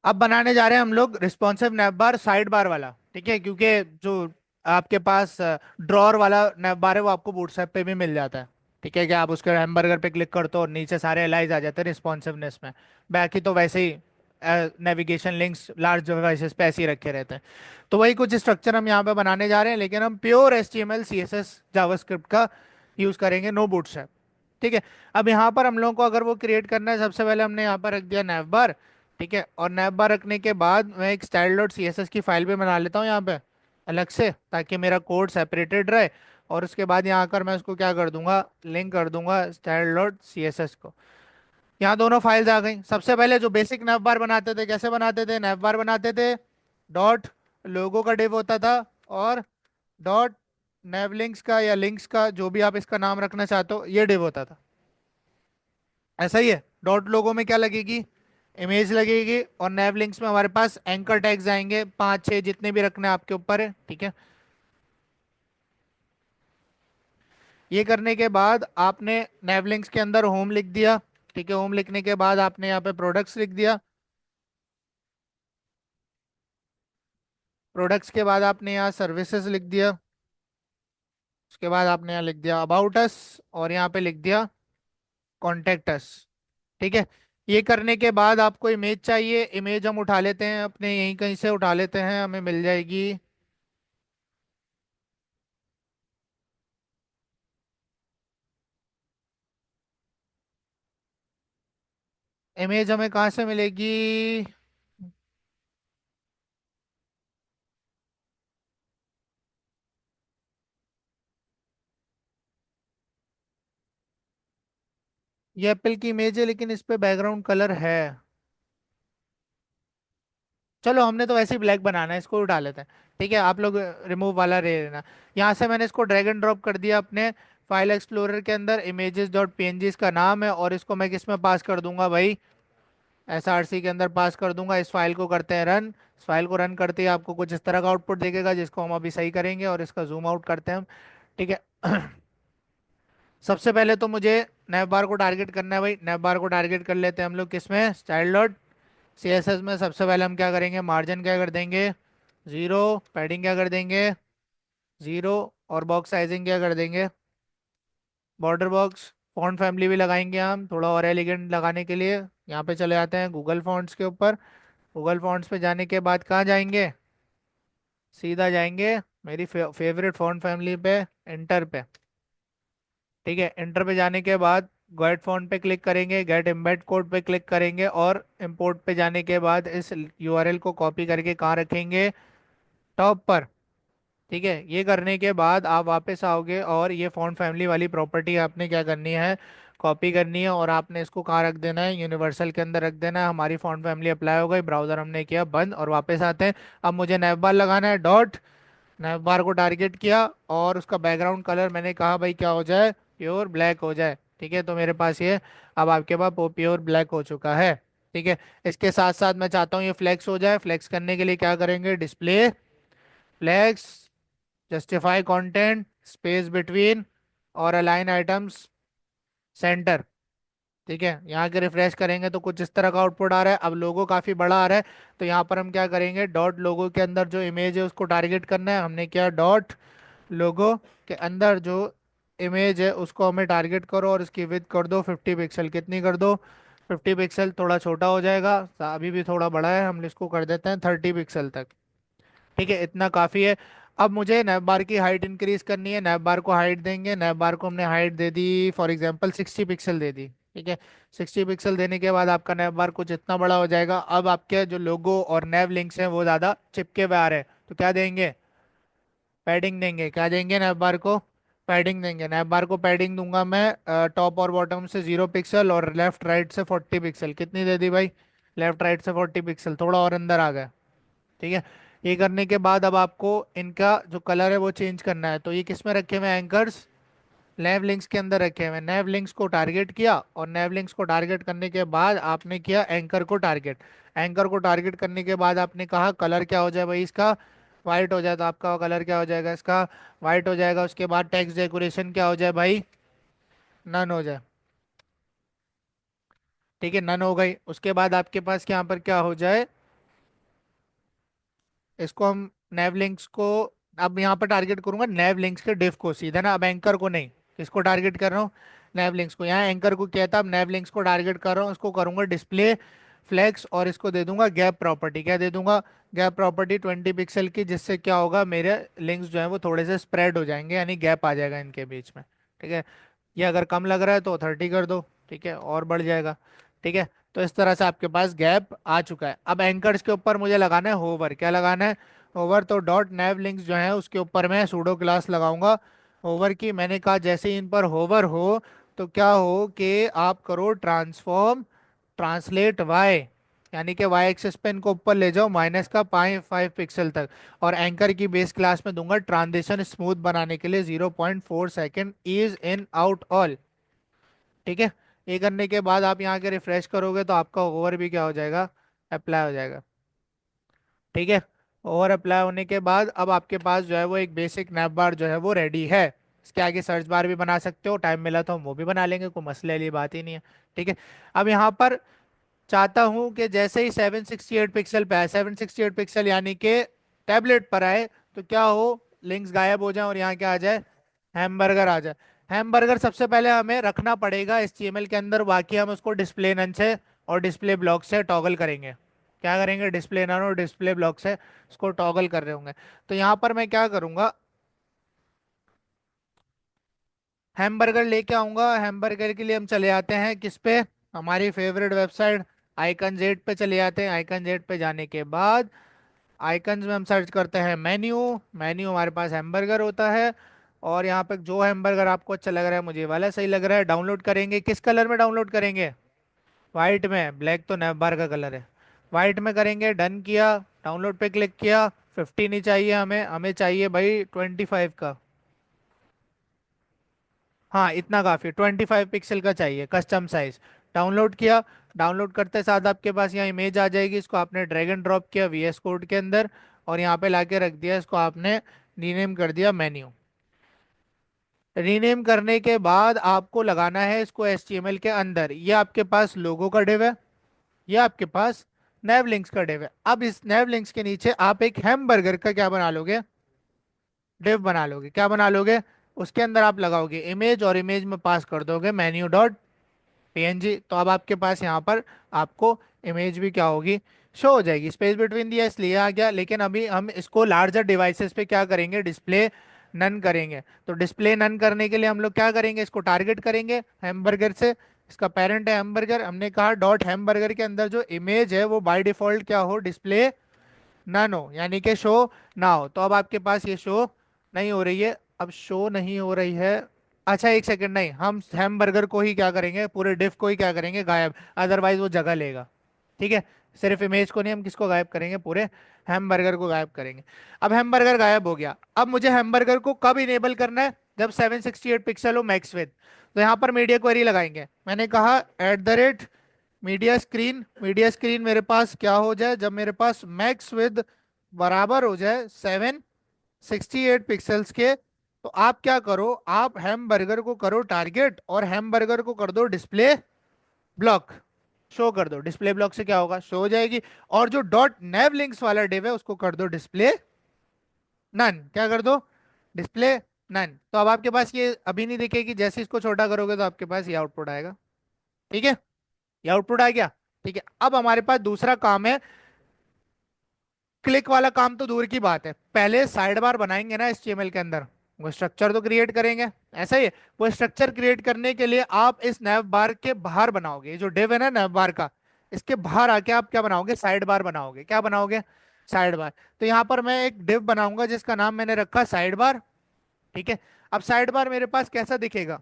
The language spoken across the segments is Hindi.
अब बनाने जा रहे हैं हम लोग रिस्पॉन्सिव नैव बार साइड बार वाला, ठीक है, क्योंकि जो आपके पास ड्रॉअर वाला नैव बार है वो आपको बूटस्ट्रैप पे भी मिल जाता है। ठीक है, कि आप उसके हैमबर्गर पे क्लिक करते हो और नीचे सारे एलाइज आ जाते हैं रिस्पॉन्सिवनेस में। बाकी तो वैसे ही नेविगेशन लिंक्स लार्ज डिवाइसेस पे ऐसे ही रखे रहते हैं। तो वही कुछ स्ट्रक्चर हम यहाँ पे बनाने जा रहे हैं, लेकिन हम प्योर HTML CSS जावास्क्रिप्ट का यूज़ करेंगे, नो बूटस्ट्रैप। ठीक है। अब यहाँ पर हम लोगों को अगर वो क्रिएट करना है, सबसे पहले हमने यहाँ पर रख दिया नैव बार। ठीक है, और नैव बार रखने के बाद मैं एक style dot C S S की फाइल भी बना लेता हूँ यहाँ पे अलग से, ताकि मेरा कोड सेपरेटेड रहे। और उसके बाद यहाँ आकर मैं उसको क्या कर दूंगा, लिंक कर दूंगा style dot C S S को। यहाँ दोनों फाइल्स आ गई। सबसे पहले जो बेसिक नैव बार बनाते थे, कैसे बनाते थे, नैव बार बनाते थे डॉट लोगो का डिव होता था, और डॉट नैव लिंक्स का या लिंक्स का जो भी आप इसका नाम रखना चाहते हो ये डिव होता था। ऐसा ही है। डॉट लोगो में क्या लगेगी, इमेज लगेगी, और नैव लिंक्स में हमारे पास एंकर टैग्स आएंगे, पांच छह जितने भी रखने हैं आपके ऊपर है। ठीक है। ये करने के बाद आपने नैव लिंक्स के अंदर होम लिख दिया। ठीक है, होम लिखने के बाद आपने यहाँ पे प्रोडक्ट्स लिख दिया। प्रोडक्ट्स के बाद आपने यहाँ सर्विसेज लिख दिया। उसके बाद आपने यहाँ लिख दिया अबाउट अस, और यहाँ पे लिख दिया कॉन्टेक्ट अस। ठीक है। ये करने के बाद आपको इमेज चाहिए, इमेज हम उठा लेते हैं अपने यहीं कहीं से उठा लेते हैं, हमें मिल जाएगी। इमेज हमें कहाँ से मिलेगी। ये एप्पल की इमेज है, लेकिन इस पे बैकग्राउंड कलर है। चलो, हमने तो वैसे ही ब्लैक बनाना है, इसको उठा लेते हैं। ठीक है, आप लोग रिमूव वाला ले लेना। यहाँ से मैंने इसको ड्रैग एंड ड्रॉप कर दिया अपने फाइल एक्सप्लोरर के अंदर। इमेजेस डॉट पी इसका नाम है, और इसको मैं किस में पास कर दूंगा भाई, SRC के अंदर पास कर दूंगा। इस फाइल को करते हैं रन। इस फाइल को रन करते ही आपको कुछ इस तरह का आउटपुट देखेगा, जिसको हम अभी सही करेंगे, और इसका जूम आउट करते हैं हम। ठीक है। सबसे पहले तो मुझे नैव बार को टारगेट करना है भाई। नैव बार को टारगेट कर लेते हैं हम लोग किसमें, style dot C S S में। सबसे पहले हम क्या करेंगे, मार्जिन क्या कर देंगे, जीरो। पैडिंग क्या कर देंगे, जीरो। और बॉक्स साइजिंग क्या कर देंगे, बॉर्डर बॉक्स। फॉन्ट फैमिली भी लगाएंगे हम थोड़ा और एलिगेंट लगाने के लिए। यहाँ पे चले जाते हैं गूगल फॉन्ट्स के ऊपर। गूगल फॉन्ट्स पे जाने के बाद कहाँ जाएंगे, सीधा जाएंगे मेरी फेवरेट फॉन्ट फैमिली पे, एंटर पे। ठीक है, एंटर पे जाने के बाद गेट फॉन्ट पे क्लिक करेंगे, गेट एम्बेड कोड पे क्लिक करेंगे, और इंपोर्ट पे जाने के बाद इस यूआरएल को कॉपी करके कहाँ रखेंगे, टॉप पर। ठीक है, ये करने के बाद आप वापस आओगे, और ये फॉन्ट फैमिली वाली प्रॉपर्टी आपने क्या करनी है, कॉपी करनी है, और आपने इसको कहाँ रख देना है, यूनिवर्सल के अंदर रख देना है। हमारी फॉन्ट फैमिली अप्लाई हो गई, ब्राउजर हमने किया बंद, और वापस आते हैं। अब मुझे नैव बार लगाना है, डॉट नैव बार को टारगेट किया, और उसका बैकग्राउंड कलर मैंने कहा भाई क्या हो जाए, प्योर ब्लैक हो जाए। ठीक है, तो मेरे पास ये अब आपके पास वो प्योर ब्लैक हो चुका है। ठीक है। इसके साथ साथ मैं चाहता हूँ ये फ्लेक्स हो जाए। फ्लेक्स करने के लिए क्या करेंगे, display flex, justify content, space between, और अलाइन आइटम्स सेंटर। ठीक है, यहाँ के रिफ्रेश करेंगे तो कुछ इस तरह का आउटपुट आ रहा है। अब लोगो काफी बड़ा आ रहा है, तो यहाँ पर हम क्या करेंगे, डॉट लोगो के अंदर जो इमेज है उसको टारगेट करना है। हमने क्या, डॉट लोगो के अंदर जो इमेज है उसको हमें टारगेट करो, और इसकी विड्थ कर दो 50 पिक्सल। कितनी कर दो, 50 पिक्सल। थोड़ा छोटा हो जाएगा, अभी भी थोड़ा बड़ा है, हम इसको कर देते हैं 30 पिक्सल तक। ठीक है, इतना काफ़ी है। अब मुझे नैव बार की हाइट इंक्रीज करनी है। नैव बार को हाइट देंगे, नैव बार को हमने हाइट दे दी फॉर एग्जांपल 60 पिक्सल दे दी। ठीक है, 60 पिक्सल देने के बाद आपका नैव बार कुछ इतना बड़ा हो जाएगा। अब आपके जो लोगो और नैव लिंक्स हैं वो ज़्यादा चिपके हुए आ रहे हैं, तो क्या देंगे, पैडिंग देंगे। क्या देंगे, नैव बार को पैडिंग देंगे। नैव बार को पैडिंग दूंगा मैं टॉप और बॉटम से 0 पिक्सल, और लेफ्ट राइट से 40 पिक्सल। कितनी दे दी भाई, लेफ्ट राइट से 40 पिक्सल, थोड़ा और अंदर आ गया। ठीक है, ये करने के बाद अब आपको इनका जो कलर है वो चेंज करना है। तो ये किस में रखे हुए हैं, एंकर्स नैव लिंक्स के अंदर रखे हुए हैं। नैव लिंक्स को टारगेट किया, और नैव लिंक्स को टारगेट करने के बाद आपने किया एंकर को टारगेट। एंकर को टारगेट करने के बाद आपने कहा कलर क्या हो जाए भाई इसका, वाइट हो जाए। तो आपका कलर क्या हो जाएगा इसका, वाइट हो जाएगा। उसके बाद टेक्स्ट डेकोरेशन क्या हो जाए भाई, नन हो जाए। ठीक है, नन हो गई। उसके बाद आपके पास यहाँ पर क्या हो जाए, इसको हम नैव लिंक्स को, अब यहाँ पर टारगेट करूंगा नैव लिंक्स के डिफ को सीधा ना, अब एंकर को नहीं। किसको टारगेट कर रहा हूँ? नैव लिंक्स को। यहाँ एंकर को किया था, अब नैव लिंक्स को टारगेट कर रहा हूँ, इसको करूंगा डिस्प्ले फ्लेक्स, और इसको दे दूंगा गैप प्रॉपर्टी। क्या दे दूंगा? गैप प्रॉपर्टी 20 पिक्सल की, जिससे क्या होगा, मेरे लिंक्स जो है वो थोड़े से स्प्रेड हो जाएंगे, यानी गैप आ जाएगा इनके बीच में। ठीक है। ये अगर कम लग रहा है तो 30 कर दो, ठीक है, और बढ़ जाएगा। ठीक है। तो इस तरह से आपके पास गैप आ चुका है। अब एंकर्स के ऊपर मुझे लगाना है होवर। क्या लगाना है? होवर। तो डॉट नैव लिंक्स जो है उसके ऊपर मैं सूडो क्लास लगाऊंगा होवर की। मैंने कहा जैसे ही इन पर होवर हो तो क्या हो कि आप करो ट्रांसफॉर्म ट्रांसलेट वाई, यानी कि वाई एक्सिस पे इनको ऊपर ले जाओ माइनस का 5 पिक्सल तक। और एंकर की बेस क्लास में दूंगा ट्रांजिशन स्मूथ बनाने के लिए 0.4 second is in out all. ठीक है। ये करने के बाद आप यहाँ के रिफ्रेश करोगे तो आपका ओवर भी क्या हो जाएगा? अप्लाई हो जाएगा। ठीक है। ओवर अप्लाई होने के बाद अब आपके पास जो है वो एक बेसिक नैप बार जो है वो रेडी है। इसके आगे सर्च बार भी बना सकते हो, टाइम मिला तो हम वो भी बना लेंगे, कोई मसले वाली बात ही नहीं है। ठीक है। अब यहाँ पर चाहता हूं कि जैसे ही 768 पिक्सल पे आए, 768 पिक्सल यानी कि टैबलेट पर आए, तो क्या हो, लिंक्स गायब हो जाए और यहाँ क्या आ जाए? हैमबर्गर आ जाए। हैमबर्गर सबसे पहले हमें रखना पड़ेगा HTML के अंदर, बाकी हम उसको डिस्प्ले नन से और डिस्प्ले ब्लॉक से टॉगल करेंगे। क्या करेंगे? डिस्प्ले नन और डिस्प्ले ब्लॉक से उसको टॉगल कर रहे होंगे। तो यहाँ पर मैं क्या करूंगा, हैमबर्गर लेके आऊंगा। हैमबर्गर के लिए हम चले आते हैं किस पे? हमारी फेवरेट वेबसाइट आइकन जेड पे चले जाते हैं। आइकन जेड पे जाने के बाद आइकन्स में हम सर्च करते हैं मेन्यू। मेन्यू हमारे पास हैमबर्गर होता है। और यहाँ पे जो हैमबर्गर आपको अच्छा लग रहा है, मुझे ये वाला सही लग रहा है, डाउनलोड करेंगे। किस कलर में डाउनलोड करेंगे? वाइट में। ब्लैक तो नेवबार का कलर है। वाइट में करेंगे। डन किया, डाउनलोड पे क्लिक किया। 50 नहीं चाहिए हमें, हमें चाहिए भाई 25 का। हाँ इतना काफी, 25 पिक्सल का चाहिए कस्टम साइज। डाउनलोड किया। डाउनलोड करते साथ आपके पास यहाँ इमेज आ जाएगी, इसको आपने ड्रैग एंड ड्रॉप किया VS कोड के अंदर और यहाँ पे लाके रख दिया, इसको आपने रीनेम कर दिया मेन्यू। रीनेम करने के बाद आपको लगाना है इसको HTML के अंदर। ये आपके पास लोगो का डिव है, ये आपके पास नैव लिंक्स का डिव है। अब इस नैव लिंक्स के नीचे आप एक हैमबर्गर का क्या बना लोगे? डिव बना लोगे। क्या बना लोगे? उसके अंदर आप लगाओगे इमेज और इमेज में पास कर दोगे मेन्यू डॉट PNG। तो अब आपके पास यहाँ पर आपको इमेज भी क्या होगी? शो हो जाएगी। स्पेस बिटवीन दिया इसलिए आ गया, लेकिन अभी हम इसको लार्जर डिवाइसेस पे क्या करेंगे? डिस्प्ले नन करेंगे। तो डिस्प्ले नन करने के लिए हम लोग क्या करेंगे? इसको टारगेट करेंगे हैमबर्गर से। इसका पेरेंट है हैमबर्गर, हमने कहा डॉट हैमबर्गर के अंदर जो इमेज है वो बाय डिफॉल्ट क्या हो? डिस्प्ले नन हो, यानी कि शो ना हो। तो अब आपके पास ये शो नहीं हो रही है। अब शो नहीं हो रही है। अच्छा एक सेकंड, नहीं, हम हैमबर्गर को ही क्या करेंगे? पूरे डिफ को ही क्या करेंगे? गायब। अदरवाइज वो जगह लेगा। ठीक है। सिर्फ इमेज को नहीं, हम किसको गायब करेंगे? पूरे हैमबर्गर को गायब करेंगे। अब हैमबर्गर गायब हो गया। अब मुझे हैमबर्गर को कब इनेबल करना है? जब 768 पिक्सल हो मैक्स विद। तो यहाँ पर मीडिया क्वेरी लगाएंगे। मैंने कहा @ मीडिया स्क्रीन। मीडिया स्क्रीन मेरे पास क्या हो जाए? जब मेरे पास मैक्स विद बराबर हो जाए 768 पिक्सल्स के, तो आप क्या करो? आप हैमबर्गर को करो टारगेट और हैमबर्गर को कर दो डिस्प्ले ब्लॉक। शो कर दो। डिस्प्ले ब्लॉक से क्या होगा? शो हो जाएगी। और जो डॉट नेव लिंक्स वाला डिव है उसको कर दो डिस्प्ले नन। क्या कर दो? Display none. तो अब आपके पास ये अभी नहीं दिखेगी, जैसे इसको छोटा करोगे तो आपके पास ये आउटपुट आएगा। ठीक है। ये आउटपुट आ गया। ठीक है। अब हमारे पास दूसरा काम है। क्लिक वाला काम तो दूर की बात है, पहले साइड बार बनाएंगे ना HTML के अंदर, वो स्ट्रक्चर तो क्रिएट करेंगे। ऐसा ही है। वो स्ट्रक्चर क्रिएट करने के लिए आप इस नैव बार के बाहर बनाओगे, ये जो डिव है ना नैव बार का, इसके बाहर आके आप क्या बनाओगे? साइड बार बनाओगे। क्या बनाओगे? Side bar. तो यहाँ पर मैं एक डिव बनाऊंगा जिसका नाम मैंने रखा साइड बार। ठीक है। अब साइड बार मेरे पास कैसा दिखेगा?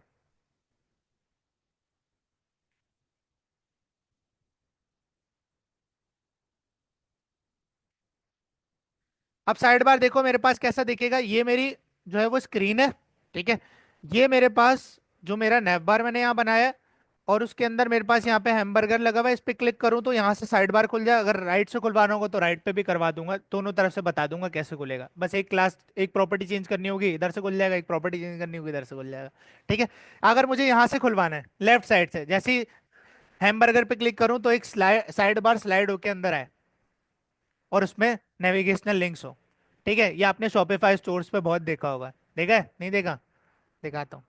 अब साइड बार देखो मेरे पास कैसा दिखेगा। ये मेरी जो है वो स्क्रीन है। ठीक है। ये मेरे पास जो मेरा नैव बार मैंने यहाँ बनाया है, और उसके अंदर मेरे पास यहाँ पे हैमबर्गर लगा हुआ है। इस पे क्लिक करूँ तो यहाँ से साइड बार खुल जाए। अगर राइट से खुलवाना होगा तो राइट पे भी करवा दूंगा, दोनों तरफ से बता दूंगा कैसे खुलेगा। बस एक क्लास एक प्रॉपर्टी चेंज करनी होगी, इधर से खुल जाएगा, एक प्रॉपर्टी चेंज करनी होगी, इधर से खुल जाएगा। ठीक है। अगर मुझे यहाँ से खुलवाना है लेफ्ट साइड से, जैसे ही हैमबर्गर पे क्लिक करूँ तो एक साइड बार स्लाइड होके अंदर आए और उसमें नेविगेशनल लिंक्स हो। ठीक है, ये आपने शॉपिफाई स्टोर्स पे बहुत देखा होगा। देखा है, नहीं देखा? दिखाता हूँ।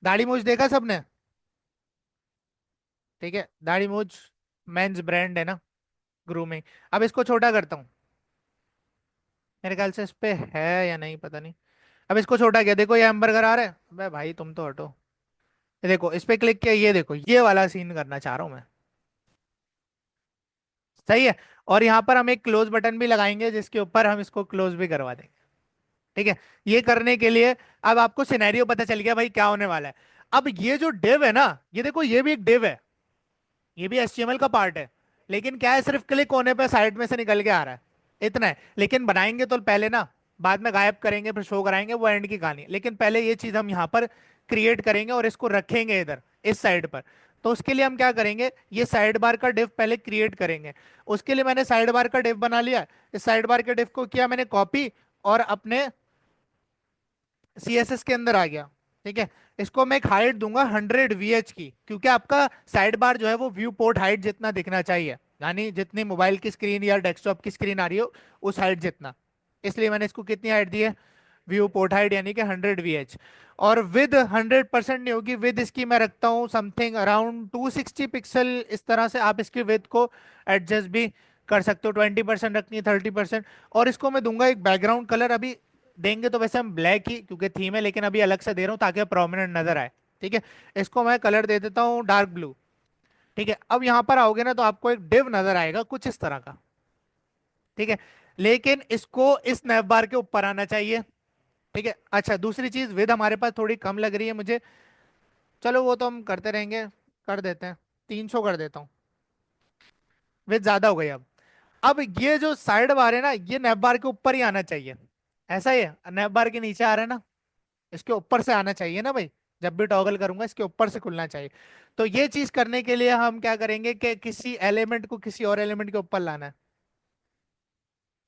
दाढ़ी मूछ देखा सबने? ठीक है, दाढ़ी मूछ मेंस ब्रांड है ना, ग्रूमिंग। अब इसको छोटा करता हूँ। मेरे ख्याल से इस पे है या नहीं पता नहीं। अब इसको छोटा किया, देखो ये हैमबर्गर आ रहा है। अबे भाई तुम तो हटो। ये देखो, इस पे क्लिक किया, ये देखो ये वाला सीन करना चाह रहा हूँ मैं। सही है। और यहाँ पर हम एक क्लोज बटन भी लगाएंगे जिसके ऊपर हम इसको क्लोज भी करवा देंगे। ठीक है। ये करने के लिए अब आपको सिनेरियो पता चल गया भाई क्या होने वाला है। अब ये जो डिव है ना, ये देखो ये भी एक डिव है, ये भी HTML का पार्ट है। लेकिन क्या है, सिर्फ क्लिक होने पे साइड में से निकल के आ रहा है, इतना है। लेकिन बनाएंगे तो पहले ना, बाद में गायब करेंगे फिर शो कराएंगे, वो एंड की कहानी है। लेकिन पहले ये चीज हम यहाँ पर क्रिएट करेंगे और इसको रखेंगे इधर इस साइड पर। तो उसके लिए हम क्या करेंगे, ये साइड बार का डिव पहले क्रिएट करेंगे। उसके लिए मैंने साइड बार का डिव बना लिया। इस साइड बार के डिव को किया मैंने कॉपी, और अपने CSS के अंदर आ गया। ठीक है। इसको मैं एक हाइट दूंगा 100 VH की, क्योंकि आपका साइड बार जो है वो व्यू पोर्ट हाइट जितना दिखना चाहिए, यानी जितनी मोबाइल की स्क्रीन या डेस्कटॉप की स्क्रीन आ रही हो उस हाइट जितना। इसलिए मैंने इसको कितनी हाइट दी है, व्यू पोर्ट हाइट यानी कि 100 VH। और विद 100% नहीं होगी, विद इसकी मैं रखता हूँ समथिंग अराउंड 260 पिक्सल। इस तरह से आप इसकी विद को एडजस्ट भी कर सकते हो, 20% रखनी है, 30%। और इसको मैं दूंगा एक बैकग्राउंड कलर। अभी देंगे तो वैसे हम ब्लैक ही क्योंकि थीम है, लेकिन अभी अलग से दे रहा हूँ ताकि प्रोमिनेंट नजर आए। ठीक है। इसको मैं कलर दे देता हूँ डार्क ब्लू। ठीक है। अब यहाँ पर आओगे ना तो आपको एक डिव नजर आएगा कुछ इस तरह का। ठीक है। लेकिन इसको इस नैव बार के ऊपर आना चाहिए। ठीक है। अच्छा, दूसरी चीज, विद हमारे पास थोड़ी कम लग रही है मुझे। चलो वो तो हम करते रहेंगे, कर देते हैं। 300 कर देता हूँ, विद ज्यादा हो गई अब ये जो साइड बार है ना, ये नैव बार के ऊपर ही आना चाहिए। ऐसा ही है, नैव बार के नीचे आ रहा है ना, इसके ऊपर से आना चाहिए ना भाई। जब भी टॉगल करूंगा इसके ऊपर से खुलना चाहिए। तो ये चीज करने के लिए हम क्या करेंगे कि किसी एलिमेंट को किसी और एलिमेंट के ऊपर लाना है।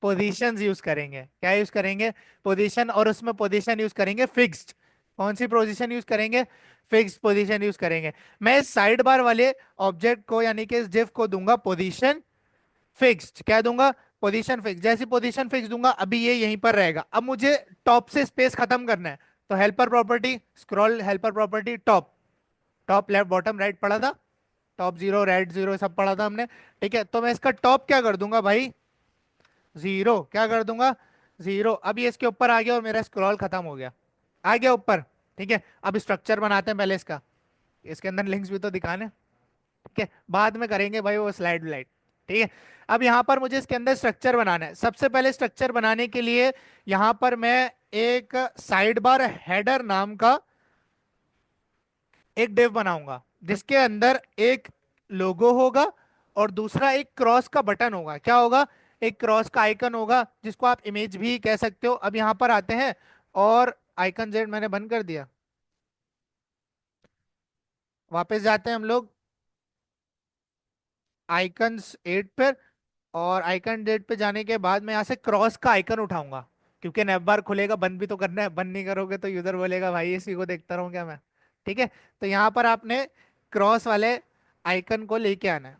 पोजीशंस यूज करेंगे। क्या यूज करेंगे, पोजीशन। और उसमें पोजीशन यूज करेंगे फिक्स्ड। कौन सी पोजीशन यूज करेंगे, फिक्स्ड पोजीशन यूज करेंगे। मैं इस साइड बार वाले ऑब्जेक्ट को यानी कि इस div को दूंगा पोजीशन फिक्स्ड। क्या दूंगा, पोजीशन फिक्स। जैसी पोजीशन फिक्स दूंगा अभी ये यहीं पर रहेगा। अब मुझे टॉप से स्पेस खत्म करना है, तो helper property, scroll helper property, top. Top left bottom right पढ़ा था, टॉप जीरो राइट जीरो सब पढ़ा था हमने। ठीक है। तो मैं इसका टॉप क्या कर दूंगा भाई, जीरो। क्या कर दूंगा, जीरो। अब ये इसके ऊपर आ गया और मेरा स्क्रॉल खत्म हो गया, आ गया ऊपर। ठीक है। अब स्ट्रक्चर बनाते हैं पहले इसका, इसके अंदर लिंक्स भी तो दिखाने। ठीक है, बाद में करेंगे भाई वो स्लाइड व्लाइड। ठीक है। अब यहाँ पर मुझे इसके अंदर स्ट्रक्चर बनाना है। सबसे पहले स्ट्रक्चर बनाने के लिए यहाँ पर मैं एक साइड बार हेडर नाम का एक डिव बनाऊंगा, जिसके अंदर एक लोगो होगा और दूसरा एक क्रॉस का बटन होगा। क्या होगा, एक क्रॉस का आइकन होगा जिसको आप इमेज भी कह सकते हो। अब यहाँ पर आते हैं और आइकन जेड मैंने बंद कर दिया। वापस जाते हैं हम लोग आइकन्स 8 पर, और आइकन डेट पे जाने के बाद मैं यहाँ से क्रॉस का आइकन उठाऊंगा, क्योंकि नैप बार खुलेगा, बंद भी तो करना है। बंद नहीं करोगे तो यूजर बोलेगा भाई इसी को देखता रहूं क्या मैं। ठीक है। तो यहाँ पर आपने क्रॉस वाले आइकन को लेके आना है।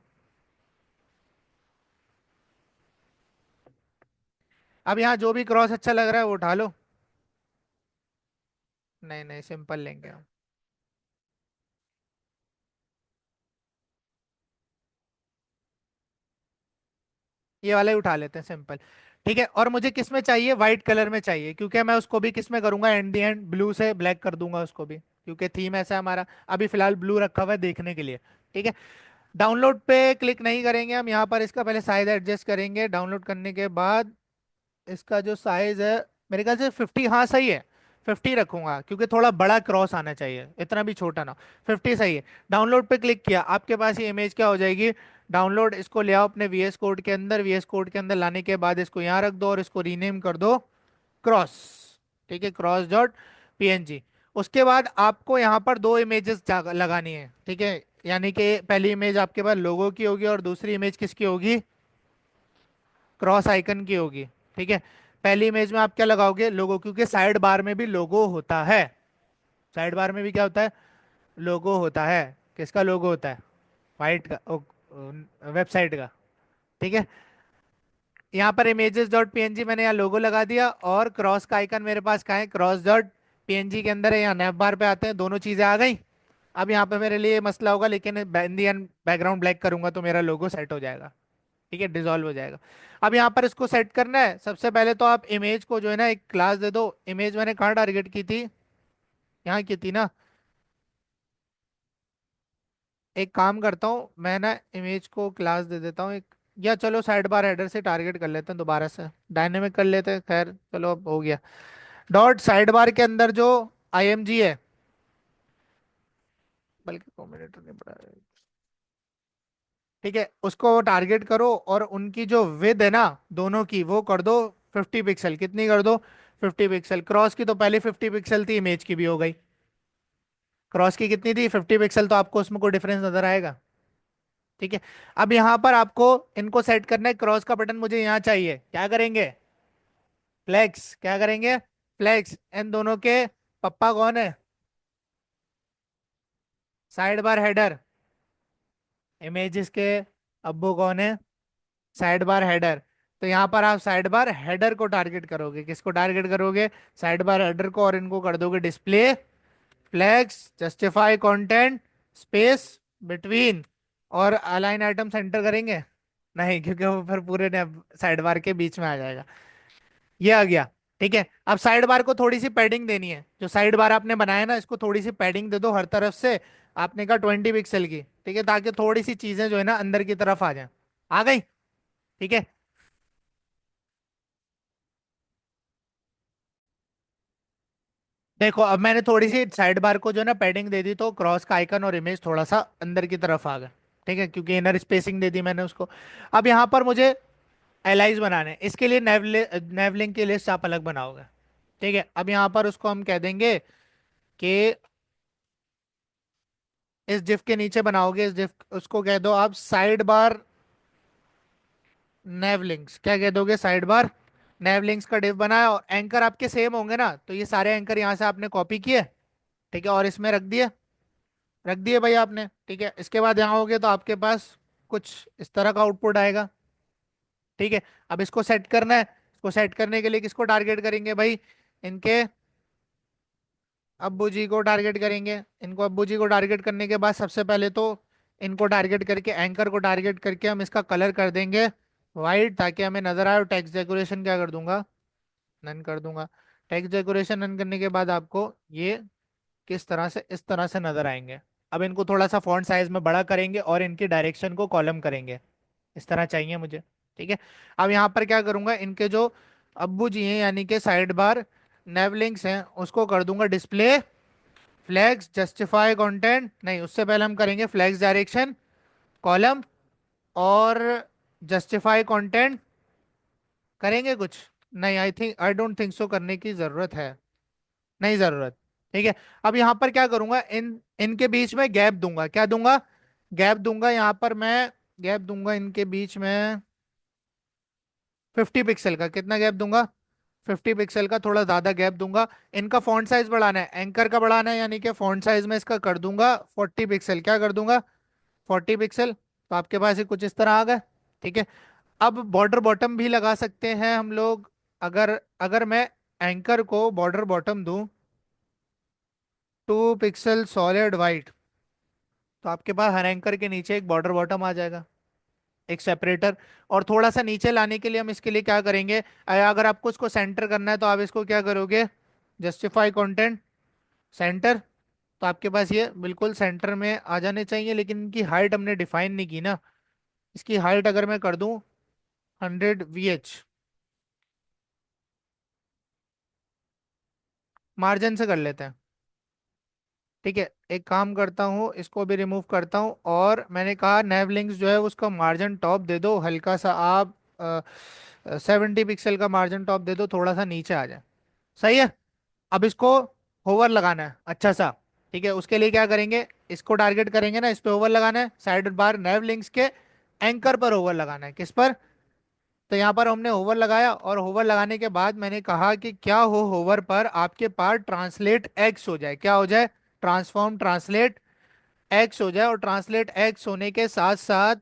अब यहाँ जो भी क्रॉस अच्छा लग रहा है वो उठा लो। नहीं नहीं, सिंपल लेंगे हम। ये वाला ही उठा लेते हैं, सिंपल। ठीक है। और मुझे किस में चाहिए, व्हाइट कलर में चाहिए, क्योंकि मैं उसको भी किस में करूंगा, एंड दी एंड ब्लू से ब्लैक कर दूंगा उसको भी, क्योंकि थीम ऐसा है हमारा। अभी फिलहाल ब्लू रखा हुआ है देखने के लिए। ठीक है। डाउनलोड पे क्लिक नहीं करेंगे हम, यहाँ पर इसका पहले साइज एडजस्ट करेंगे। डाउनलोड करने के बाद इसका जो साइज है, मेरे ख्याल से 50, हाँ सही है। 50 रखूंगा क्योंकि थोड़ा बड़ा क्रॉस आना चाहिए, इतना भी छोटा ना। 50 सही है। डाउनलोड पे क्लिक किया, आपके पास ये इमेज क्या हो जाएगी, डाउनलोड। इसको ले आओ अपने VS कोड के अंदर। VS कोड के अंदर लाने के बाद इसको यहाँ रख दो और इसको रीनेम कर दो क्रॉस। ठीक है, क्रॉस.png। उसके बाद आपको यहाँ पर दो इमेजेस लगानी है। ठीक है, यानी कि पहली इमेज आपके पास लोगो की होगी और दूसरी इमेज किसकी होगी, क्रॉस आइकन की होगी। ठीक है। पहली इमेज में आप क्या लगाओगे, लोगो, क्योंकि साइड बार में भी लोगो होता है। साइड बार में भी क्या होता है, लोगो होता है। किसका लोगो होता है, वाइट का, वेबसाइट का। ठीक है। यहाँ पर images डॉट png मैंने यहाँ लोगो लगा दिया, और क्रॉस का आइकन मेरे पास कहाँ है, क्रॉस डॉट png के अंदर है, यहाँ नैप बार पे आते हैं, दोनों चीजें आ गई। अब यहाँ पे मेरे लिए मसला होगा, लेकिन इन दी एंड बैकग्राउंड ब्लैक करूंगा तो मेरा लोगो सेट हो जाएगा। ठीक है, डिसॉल्व हो जाएगा। अब यहाँ पर इसको सेट करना है, सबसे पहले तो आप इमेज को जो है ना एक क्लास दे दो। इमेज मैंने कहाँ टारगेट की थी, यहाँ की थी ना। एक काम करता हूँ मैं ना, इमेज को क्लास दे देता हूँ एक, या चलो साइड बार हेडर से टारगेट कर लेते हैं दोबारा से, डायनेमिक कर लेते हैं, खैर चलो अब हो गया। डॉट साइड बार के अंदर जो आईएमजी है, बल्कि कॉम्बिनेटर नहीं पड़ा है। ठीक है, उसको टारगेट करो, और उनकी जो विद है ना दोनों की, वो कर दो 50 पिक्सल। कितनी कर दो, 50 पिक्सल। क्रॉस की तो पहले 50 पिक्सल थी, इमेज की भी हो गई। क्रॉस की कितनी थी, 50 पिक्सल, तो आपको उसमें कोई डिफरेंस नजर आएगा। ठीक है, अब यहाँ पर आपको इनको सेट करना है। क्रॉस का बटन मुझे यहाँ चाहिए, क्या करेंगे, फ्लेक्स। क्या करेंगे, फ्लेक्स। इन दोनों के पप्पा कौन है, साइड बार हेडर। इमेजेस के अब्बू कौन है, साइड बार हेडर। तो यहाँ पर आप साइड बार हेडर को टारगेट करोगे, किसको टारगेट करोगे, साइड बार हेडर को, और इनको कर दोगे display flags justify content space between, और अलाइन आइटम सेंटर करेंगे नहीं, क्योंकि वो फिर पूरे साइड बार के बीच में आ जाएगा। ये आ गया। ठीक है, अब साइड बार को थोड़ी सी पैडिंग देनी है, जो साइड बार आपने बनाया ना इसको थोड़ी सी पैडिंग दे दो हर तरफ से। आपने कहा 20 पिक्सल की, ठीक है, ताकि थोड़ी सी चीजें जो है ना अंदर की तरफ आ जाए। आ गई। ठीक है, देखो अब मैंने थोड़ी सी साइड बार को जो है ना पैडिंग दे दी, तो क्रॉस का आइकन और इमेज थोड़ा सा अंदर की तरफ आ गया। ठीक है, क्योंकि इनर स्पेसिंग दे दी मैंने उसको। अब यहाँ पर मुझे एलाइज बनाने हैं, इसके लिए नेवलिंक की लिस्ट आप अलग बनाओगे। ठीक है, अब यहाँ पर उसको हम कह देंगे कि इस डिफ के नीचे बनाओगे, इस डिफ उसको कह दो आप साइड बार नेवलिंक्स। क्या कह दोगे, साइड बार नेवलिंक्स का डिफ बनाया, और एंकर आपके सेम होंगे ना, तो ये सारे एंकर यहाँ से आपने कॉपी किए। ठीक है, और इसमें रख दिए, रख दिए भाई आपने। ठीक है, इसके बाद यहाँ हो गए तो आपके पास कुछ इस तरह का आउटपुट आएगा। ठीक है, अब इसको सेट करना है। इसको सेट करने के लिए किसको टारगेट करेंगे भाई, इनके अब्बू जी को टारगेट करेंगे। इनको अब्बू जी को टारगेट करने के बाद सबसे पहले तो इनको टारगेट करके, एंकर को टारगेट करके हम इसका कलर कर देंगे वाइट, ताकि हमें नजर आए। और टेक्स्ट डेकोरेशन क्या कर दूंगा, नन कर दूंगा। टेक्स्ट डेकोरेशन नन करने के बाद आपको ये किस तरह से, इस तरह से नजर आएंगे। अब इनको थोड़ा सा फॉन्ट साइज में बड़ा करेंगे, और इनकी डायरेक्शन को कॉलम करेंगे, इस तरह चाहिए मुझे। ठीक है, अब यहाँ पर क्या करूंगा, इनके जो अब्बू जी हैं यानी कि साइड बार नेवलिंक्स हैं, उसको कर दूंगा डिस्प्ले फ्लैग्स जस्टिफाई कंटेंट, नहीं उससे पहले हम करेंगे फ्लैग्स डायरेक्शन कॉलम, और जस्टिफाई कंटेंट करेंगे कुछ। नहीं, आई डोंट थिंक सो करने की जरूरत है, नहीं जरूरत। ठीक है, अब यहाँ पर क्या करूंगा, इन इनके बीच में गैप दूंगा। क्या दूंगा, गैप दूंगा। यहाँ पर मैं गैप दूंगा इनके बीच में 50 पिक्सल का। कितना गैप दूंगा, 50 पिक्सल का, थोड़ा ज्यादा गैप दूंगा। इनका फॉन्ट साइज बढ़ाना है, एंकर का बढ़ाना है, यानी कि फॉन्ट साइज में इसका कर दूंगा 40 पिक्सल। क्या कर दूंगा, 40 पिक्सल। तो आपके पास ये कुछ इस तरह आ गए। ठीक है, अब बॉर्डर बॉटम भी लगा सकते हैं हम लोग। अगर अगर मैं एंकर को बॉर्डर बॉटम दूं 2 पिक्सल सॉलिड वाइट, तो आपके पास हर एंकर के नीचे एक बॉर्डर बॉटम आ जाएगा, एक सेपरेटर। और थोड़ा सा नीचे लाने के लिए हम इसके लिए क्या करेंगे, अगर आपको इसको सेंटर करना है तो आप इसको क्या करोगे, जस्टिफाई कंटेंट सेंटर। तो आपके पास ये बिल्कुल सेंटर में आ जाने चाहिए, लेकिन इनकी हाइट हमने डिफाइन नहीं की ना। इसकी हाइट अगर मैं कर दूं 100 VH, मार्जिन से कर लेते हैं। ठीक है, एक काम करता हूँ, इसको भी रिमूव करता हूँ, और मैंने कहा नेव लिंक्स जो है उसका मार्जिन टॉप दे दो हल्का सा आप, 70 पिक्सल का मार्जिन टॉप दे दो, थोड़ा सा नीचे आ जाए। सही है, अब इसको होवर लगाना है अच्छा सा। ठीक है, उसके लिए क्या करेंगे, इसको टारगेट करेंगे ना, इस पे होवर लगाना है, साइड बार नेव लिंक्स के एंकर पर होवर लगाना है। किस पर, तो यहाँ पर हमने होवर लगाया, और होवर लगाने के बाद मैंने कहा कि क्या हो होवर पर आपके पास ट्रांसलेट एक्स हो जाए। क्या हो जाए, ट्रांसफॉर्म ट्रांसलेट एक्स हो जाए, और ट्रांसलेट एक्स होने के साथ साथ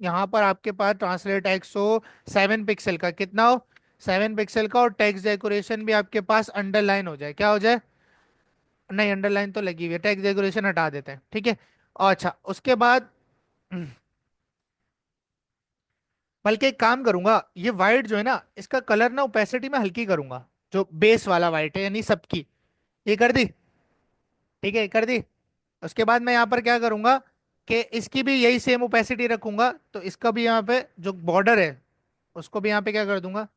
यहाँ पर आपके पास ट्रांसलेट टेक्स्ट हो 7 पिक्सल का, कितना हो, 7 पिक्सल का, और टेक्स्ट डेकोरेशन भी आपके पास अंडरलाइन हो जाए, क्या हो जाए, नहीं अंडरलाइन तो लगी हुई है, टेक्स्ट डेकोरेशन हटा देते हैं, ठीक है। और अच्छा उसके बाद बल्कि एक काम करूंगा, ये वाइट जो है ना इसका कलर ना ओपेसिटी में हल्की करूंगा, जो बेस वाला वाइट है यानी सबकी, ये कर दी, ठीक है कर दी। उसके बाद मैं यहाँ पर क्या करूंगा कि इसकी भी यही सेम ओपेसिटी रखूंगा, तो इसका भी यहाँ पे जो बॉर्डर है उसको भी यहाँ पे क्या कर दूंगा,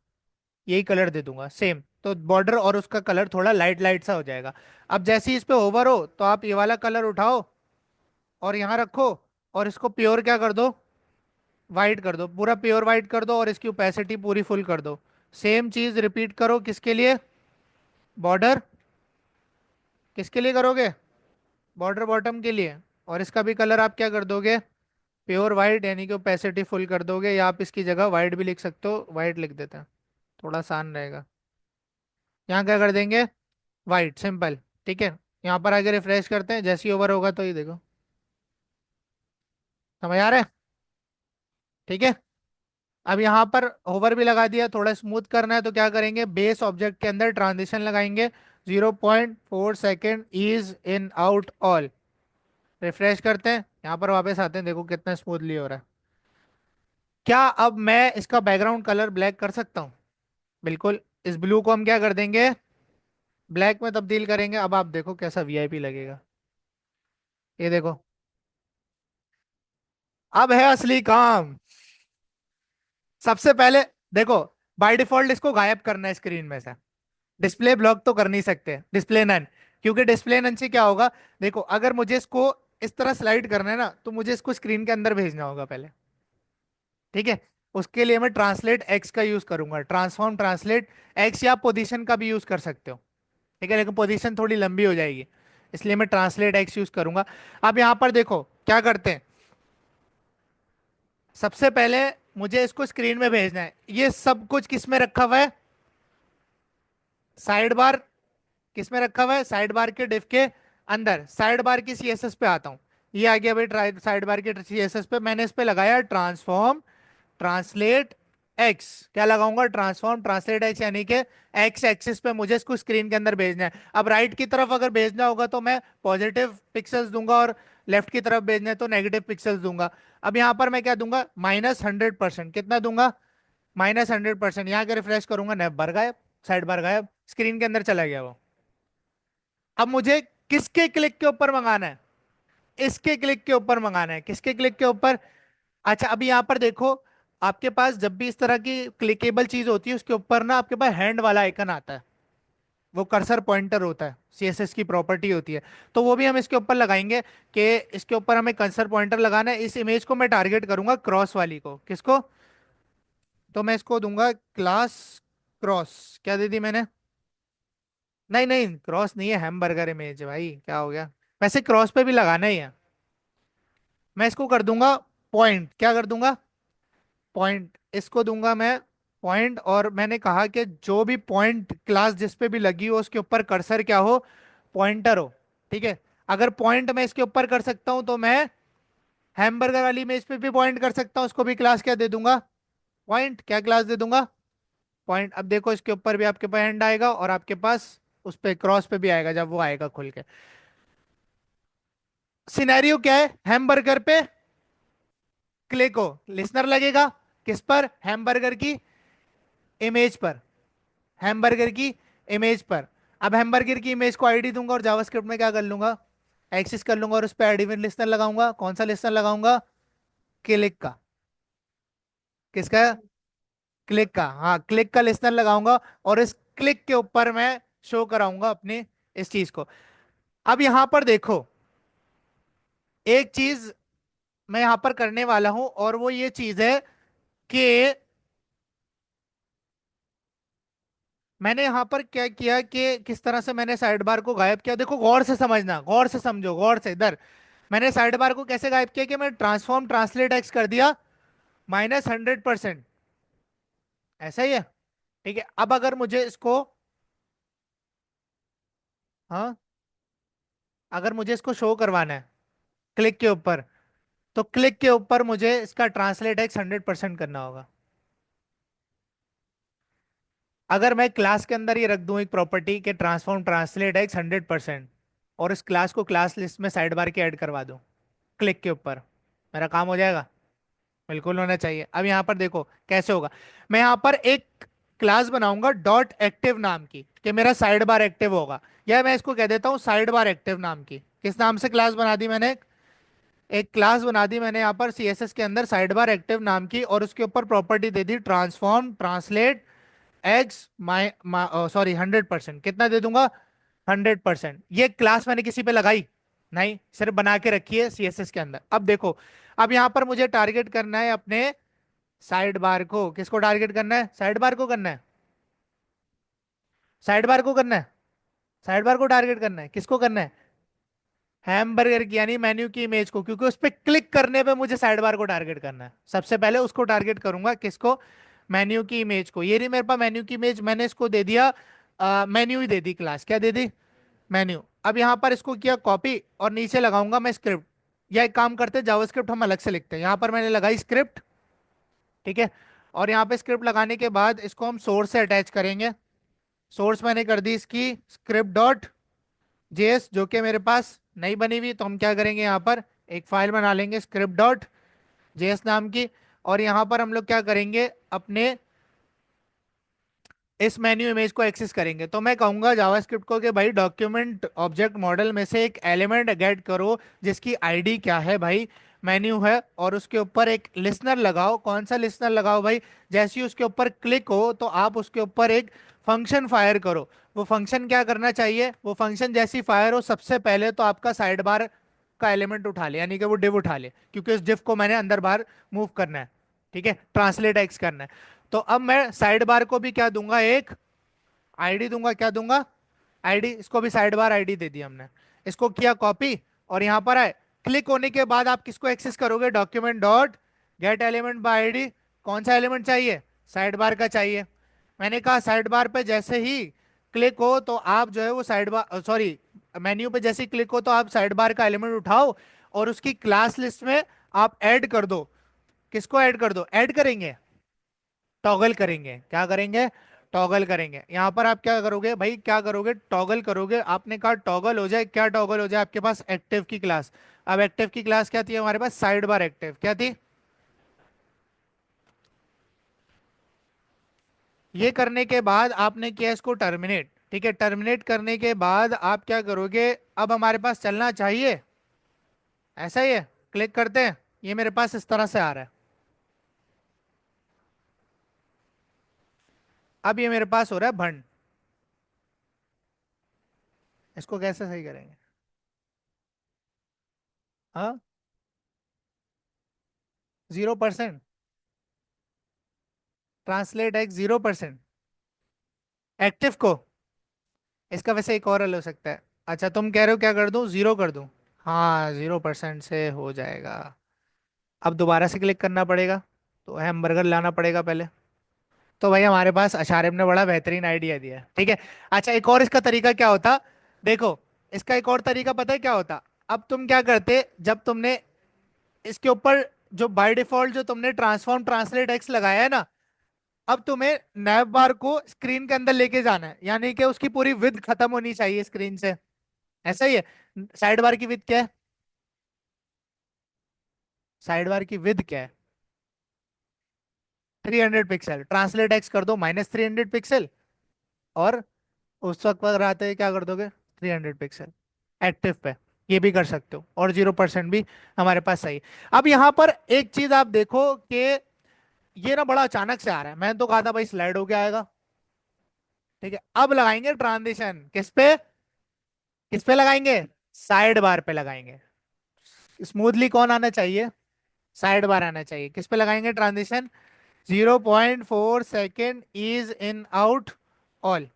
यही कलर दे दूंगा सेम, तो बॉर्डर और उसका कलर थोड़ा लाइट लाइट सा हो जाएगा। अब जैसे ही इस पे ओवर हो तो आप ये वाला कलर उठाओ और यहाँ रखो, और इसको प्योर क्या कर दो, वाइट कर दो, पूरा प्योर वाइट कर दो, और इसकी ओपेसिटी पूरी फुल कर दो। सेम चीज रिपीट करो किसके लिए, बॉर्डर, किसके लिए करोगे, बॉर्डर बॉटम के लिए, और इसका भी कलर आप क्या कर दोगे, प्योर वाइट यानी कि ओपेसिटी फुल कर दोगे, या आप इसकी जगह वाइट भी लिख सकते हो, वाइट लिख देते हैं, थोड़ा आसान रहेगा। यहाँ क्या कर देंगे, वाइट सिंपल, ठीक है। यहाँ पर आगे रिफ्रेश करते हैं, जैसे ही ओवर होगा तो ये देखो, समझ आ रहा है, ठीक है। अब यहाँ पर होवर भी लगा दिया, थोड़ा स्मूथ करना है तो क्या करेंगे, बेस ऑब्जेक्ट के अंदर ट्रांजिशन लगाएंगे, 0.4 second, ease in out all, refresh करते हैं, यहाँ पर वापस आते हैं, देखो कितना स्मूथली हो रहा है। क्या अब मैं इसका बैकग्राउंड कलर ब्लैक कर सकता हूँ, बिल्कुल। इस ब्लू को हम क्या कर देंगे, ब्लैक में तब्दील करेंगे, अब आप देखो कैसा वीआईपी लगेगा, ये देखो, अब है असली काम। सबसे पहले देखो, बाय डिफॉल्ट इसको गायब करना है स्क्रीन में से, डिस्प्ले ब्लॉक तो कर नहीं सकते, डिस्प्ले नन, क्योंकि डिस्प्ले नन से क्या होगा, देखो अगर मुझे इसको इस तरह स्लाइड करना है ना तो मुझे इसको स्क्रीन के अंदर भेजना होगा पहले, ठीक है। उसके लिए मैं ट्रांसलेट एक्स का यूज करूंगा, ट्रांसफॉर्म ट्रांसलेट एक्स, या पोजीशन का भी यूज कर सकते हो, ठीक है, लेकिन पोजीशन थोड़ी लंबी हो जाएगी, इसलिए मैं ट्रांसलेट एक्स यूज करूंगा। अब यहां पर देखो क्या करते हैं, सबसे पहले मुझे इसको स्क्रीन में भेजना है, ये सब कुछ किस में रखा हुआ है, साइड बार, किस में रखा हुआ है, साइड बार के डिफ के अंदर, साइड बार की सीएसएस पे आता हूं, ये आ गया भाई, ट्राई साइड बार के सीएसएस पे मैंने इस पे लगाया ट्रांसफॉर्म ट्रांसलेट एक्स, क्या लगाऊंगा, ट्रांसफॉर्म ट्रांसलेट एक्स, यानी कि एक्स एक्सिस पे मुझे इसको स्क्रीन के अंदर भेजना है। अब राइट की तरफ अगर भेजना होगा तो मैं पॉजिटिव पिक्सल्स दूंगा, और लेफ्ट की तरफ भेजना है तो नेगेटिव पिक्सल्स दूंगा। अब यहां पर मैं क्या दूंगा, -100%, कितना दूंगा, -100%, यहाँ के रिफ्रेश करूंगा, नेब बार गायब, साइड बार गायब, स्क्रीन के अंदर चला गया वो। अब मुझे किसके क्लिक के ऊपर मंगाना है, इसके क्लिक के ऊपर मंगाना है, किसके क्लिक के ऊपर। अच्छा अभी यहां पर देखो, आपके पास जब भी इस तरह की क्लिकेबल चीज होती है उसके ऊपर ना आपके पास हैंड वाला आइकन आता है, वो कर्सर पॉइंटर होता है, सीएसएस की प्रॉपर्टी होती है, तो वो भी हम इसके ऊपर लगाएंगे, कि इसके ऊपर हमें कर्सर पॉइंटर लगाना है। इस इमेज को मैं टारगेट करूंगा क्रॉस वाली को, किसको, तो मैं इसको दूंगा क्लास क्रॉस, क्या दे दी मैंने, नहीं नहीं क्रॉस नहीं है, हैमबर्गर इमेज भाई, क्या हो गया, वैसे क्रॉस पे भी लगाना ही है। मैं इसको कर दूंगा पॉइंट, क्या कर दूंगा, पॉइंट, इसको दूंगा मैं पॉइंट, और मैंने कहा कि जो भी पॉइंट क्लास जिस पे भी लगी हो उसके ऊपर कर्सर क्या हो, पॉइंटर हो, ठीक है। अगर पॉइंट मैं इसके ऊपर कर सकता हूं तो मैं हैमबर्गर वाली इमेज पे भी पॉइंट कर सकता हूं, उसको भी क्लास क्या दे दूंगा, पॉइंट, क्या क्लास दे दूंगा, पॉइंट। अब देखो इसके ऊपर भी आपके पास हैंड आएगा, और आपके पास उस पे क्रॉस पे भी आएगा जब वो आएगा खुल के। सिनेरियो क्या है, हैमबर्गर पे क्लिक हो, लिसनर लगेगा किस पर, हैमबर्गर की इमेज पर, हैमबर्गर की इमेज पर। अब हैमबर्गर की इमेज को आईडी दूंगा, और जावास्क्रिप्ट में क्या कर लूंगा, एक्सेस कर लूंगा, और उस पर आईडी में लिसनर लगाऊंगा, कौन सा लिसनर लगाऊंगा, क्लिक का, किसका, क्लिक का, हाँ क्लिक का लिसनर लगाऊंगा, और इस क्लिक के ऊपर मैं शो कराऊंगा अपनी इस चीज को। अब यहां पर देखो, एक चीज मैं यहां पर करने वाला हूं, और वो ये चीज है कि मैंने यहां पर क्या किया, कि किस तरह से मैंने साइड बार को गायब किया, देखो गौर से समझना, गौर से समझो, गौर से इधर, मैंने साइड बार को कैसे गायब किया, कि मैं ट्रांसफॉर्म ट्रांसलेट एक्स कर दिया -100%, ऐसा ही है, ठीक है। अब अगर मुझे इसको, हाँ, अगर मुझे इसको शो करवाना है क्लिक के ऊपर, तो क्लिक के ऊपर मुझे इसका ट्रांसलेट एक्स 100% करना होगा। अगर मैं क्लास के अंदर ये रख दूं एक प्रॉपर्टी के ट्रांसफॉर्म ट्रांसलेट एक्स 100%, और इस क्लास को क्लास लिस्ट में साइड बार के ऐड करवा दूं क्लिक के ऊपर, मेरा काम हो जाएगा। बिल्कुल होना चाहिए। अब यहाँ पर देखो कैसे होगा। मैं यहाँ पर एक क्लास बनाऊंगा डॉट एक्टिव नाम की, कि मेरा साइड बार एक्टिव होगा, या मैं इसको कह देता हूँ साइड बार एक्टिव नाम की। किस नाम से क्लास बना दी मैंने? एक क्लास बना दी मैंने यहाँ पर सीएसएस के अंदर साइड बार एक्टिव नाम की, और उसके ऊपर प्रॉपर्टी दे दी ट्रांसफॉर्म ट्रांसलेट एक्स माई सॉरी 100%। कितना दे दूंगा? 100%। ये क्लास मैंने किसी पे लगाई नहीं, सिर्फ बना के रखी है सीएसएस के अंदर। अब देखो, अब यहाँ पर मुझे टारगेट करना है अपने साइड बार को। किसको टारगेट करना है? साइड बार को करना है। साइड बार को करना है। साइड बार को टारगेट करना है। किसको करना है? हैमबर्गर की, यानी मेन्यू की इमेज को, क्योंकि उस पर क्लिक करने पे मुझे साइड बार को टारगेट करना है। सबसे पहले उसको टारगेट करूंगा। किसको? मेन्यू की इमेज को। ये रही मेरे पास मेन्यू की इमेज, मैंने इसको दे दिया मेन्यू ही दे दी क्लास। क्या दे दी? मेन्यू। अब यहाँ पर इसको किया कॉपी, और नीचे लगाऊंगा मैं स्क्रिप्ट। या एक काम करते हैं, जावास्क्रिप्ट हम अलग से लिखते हैं। यहाँ पर मैंने लगाई स्क्रिप्ट, ठीक है। और यहाँ पे स्क्रिप्ट लगाने के बाद इसको हम सोर्स से अटैच करेंगे। सोर्स मैंने कर दी इसकी स्क्रिप्ट डॉट जेएस, जो कि मेरे पास नहीं बनी हुई, तो हम क्या करेंगे, यहाँ पर एक फाइल बना लेंगे स्क्रिप्ट डॉट जेएस नाम की। और यहाँ पर हम लोग क्या करेंगे, अपने इस मेन्यू इमेज को एक्सेस करेंगे। तो मैं कहूंगा जावास्क्रिप्ट को कि भाई डॉक्यूमेंट ऑब्जेक्ट मॉडल में से एक एलिमेंट गेट करो जिसकी आईडी क्या है भाई, मेन्यू है, और उसके ऊपर एक लिसनर लगाओ। कौन सा लिसनर लगाओ भाई? जैसे ही उसके ऊपर क्लिक हो तो आप उसके ऊपर एक फंक्शन फायर करो। वो फंक्शन क्या करना चाहिए? वो फंक्शन जैसी फायर हो, सबसे पहले तो आपका साइड बार का एलिमेंट उठा ले, यानी कि वो डिव उठा ले, क्योंकि उस डिव को मैंने अंदर बाहर मूव करना है, ठीक है, ट्रांसलेट एक्स करना है। तो अब मैं साइड बार को भी क्या दूंगा, एक आईडी दूंगा। क्या दूंगा? आईडी। इसको भी साइड बार आईडी दे दी हमने। इसको किया कॉपी, और यहां पर आए। क्लिक होने के बाद आप किसको एक्सेस करोगे? Document dot gate element by ID. कौन सा एलिमेंट चाहिए? साइड बार का चाहिए। मैंने कहा साइड बार पे जैसे ही क्लिक हो तो आप जो है वो साइड बार, सॉरी, मेन्यू पे जैसे ही क्लिक हो तो आप साइड बार का एलिमेंट उठाओ, और उसकी क्लास लिस्ट में आप ऐड कर दो। किसको ऐड कर दो? ऐड करेंगे, टॉगल करेंगे। क्या करेंगे? टॉगल करेंगे। यहां पर आप क्या करोगे भाई? क्या करोगे? टॉगल करोगे। आपने कहा टॉगल हो जाए। क्या टॉगल हो जाए? आपके पास एक्टिव की क्लास। अब एक्टिव की क्लास क्या थी हमारे पास? Side bar active. क्या थी? ये करने के बाद आपने किया इसको टर्मिनेट, ठीक है। टर्मिनेट करने के बाद आप क्या करोगे? अब हमारे पास चलना चाहिए ऐसा ही है। क्लिक करते हैं, ये मेरे पास इस तरह से आ रहा है। अब ये मेरे पास हो रहा है भंड। इसको कैसे सही करेंगे? हाँ, 0%। Translate x 0%। एक्टिव को। इसका वैसे एक और हल हो सकता है। अच्छा, तुम कह रहे हो क्या कर दूं? 0 कर दूं? हाँ, 0% से हो जाएगा। अब दोबारा से क्लिक करना पड़ेगा, तो हैमबर्गर लाना पड़ेगा पहले। तो भाई हमारे पास अशारिम ने बड़ा बेहतरीन आइडिया दिया है, ठीक है। अच्छा, एक और इसका तरीका क्या होता? देखो, इसका एक और तरीका पता है क्या होता? अब तुम क्या करते, जब तुमने इसके ऊपर जो बाय डिफॉल्ट जो तुमने ट्रांसफॉर्म ट्रांसलेट एक्स लगाया है ना, अब तुम्हें नैव बार को स्क्रीन के अंदर लेके जाना है, यानी कि उसकी पूरी विड्थ खत्म होनी चाहिए स्क्रीन से। ऐसा ही है। साइड बार की विड्थ क्या है? साइड बार की विड्थ क्या है? 300 पिक्सल। ट्रांसलेट एक्स कर दो -300 पिक्सल, और उस वक्त पर आते हैं क्या कर दोगे? 300 पिक्सल एक्टिव पे। ये भी कर सकते हो, और 0% भी हमारे पास सही है। अब यहाँ पर एक चीज आप देखो कि ये ना बड़ा अचानक से आ रहा है। मैंने तो कहा था भाई स्लाइड हो के आएगा, ठीक है। अब लगाएंगे ट्रांजिशन। किस पे? किस पे लगाएंगे? साइड बार पे लगाएंगे। स्मूथली कौन आना चाहिए? साइड बार आना चाहिए। किस पे लगाएंगे transition? 0.4 second is in out all.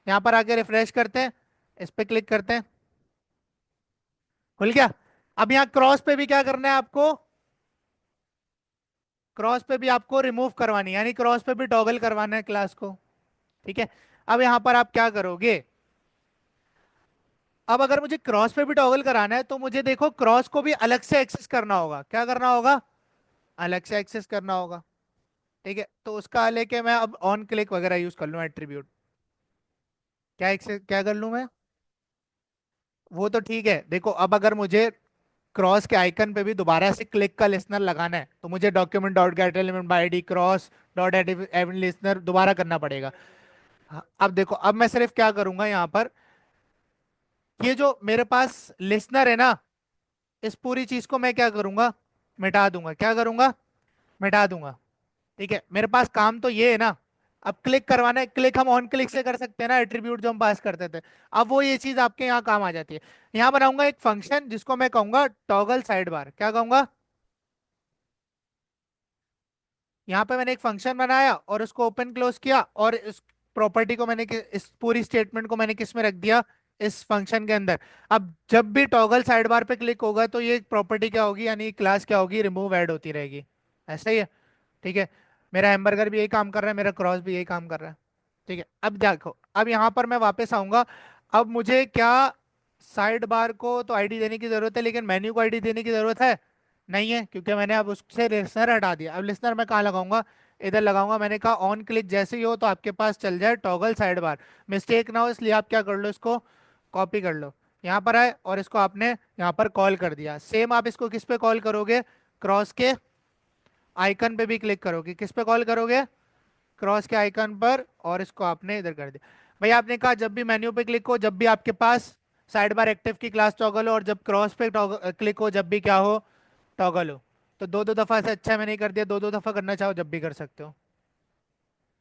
यहां पर आके रिफ्रेश करते हैं, इस पे क्लिक करते हैं, खुल गया। अब यहाँ क्रॉस पे भी क्या करना है आपको? क्रॉस पे भी आपको रिमूव करवानी है, यानी क्रॉस पे भी टॉगल करवाना है क्लास को, ठीक है। अब यहाँ पर आप क्या करोगे? अब अगर मुझे क्रॉस पे भी टॉगल कराना है तो मुझे देखो क्रॉस को भी अलग से एक्सेस करना होगा। क्या करना होगा? अलग से एक्सेस करना होगा। ठीक है, तो उसका लेके मैं अब ऑन क्लिक वगैरह यूज कर लूँ एट्रीब्यूट। क्या एक्सेस क्या कर लूँ मैं? वो तो ठीक है, देखो अब अगर मुझे क्रॉस के आइकन पे भी दोबारा से क्लिक का लिसनर लगाना है तो मुझे document dot gate element by D cross dot element listener दोबारा करना पड़ेगा। हाँ, अब देखो अब मैं सिर्फ क्या करूंगा यहाँ पर, ये जो मेरे पास लिसनर है ना, इस पूरी चीज को मैं क्या करूंगा, मिटा दूंगा। क्या करूंगा? मिटा दूंगा। ठीक है, मेरे पास काम तो ये है ना। अब क्लिक करवाना है, क्लिक हम ऑन क्लिक से कर सकते हैं ना, एट्रीब्यूट जो हम पास करते थे। अब वो ये चीज आपके यहाँ काम आ जाती है। यहाँ बनाऊंगा एक फंक्शन जिसको मैं कहूंगा टॉगल साइड बार। क्या कहूंगा? यहाँ पे मैंने एक फंक्शन बनाया और उसको ओपन क्लोज किया, और इस प्रॉपर्टी को मैंने इस पूरी स्टेटमेंट को मैंने किस में रख दिया, इस फंक्शन के अंदर। अब जब भी टॉगल साइड बार पे क्लिक होगा तो ये प्रॉपर्टी क्या होगी, यानी क्लास क्या होगी, रिमूव ऐड होती रहेगी। ऐसा ही है। ठीक है, मेरा हैमबर्गर भी यही काम कर रहा है, मेरा क्रॉस भी यही काम कर रहा है। ठीक है, अब देखो अब यहाँ पर मैं वापस आऊंगा। अब मुझे क्या, साइड बार को तो आईडी देने की जरूरत है, लेकिन मेन्यू को आईडी देने की जरूरत है नहीं है, क्योंकि मैंने अब उससे लिसनर हटा दिया। अब लिसनर मैं कहाँ लगाऊंगा? इधर लगाऊंगा। मैंने कहा ऑन क्लिक जैसे ही हो तो आपके पास चल जाए टॉगल साइड बार। मिस्टेक ना हो इसलिए आप क्या कर लो, इसको कॉपी कर लो। यहाँ पर आए और इसको आपने यहाँ पर कॉल कर दिया। सेम आप इसको किस पे कॉल करोगे? क्रॉस के आइकन पे भी क्लिक करोगे। किस पे कॉल करोगे? क्रॉस के आइकन पर, और इसको आपने इधर कर दिया। भाई आपने कहा जब भी मेन्यू पे क्लिक हो, जब भी आपके पास साइड बार एक्टिव की क्लास टॉगल हो, और जब क्रॉस पे क्लिक हो जब भी क्या हो, टॉगल हो। तो दो दो दफा से अच्छा मैंने कर दिया, दो दो दफा करना चाहो जब भी कर सकते हो।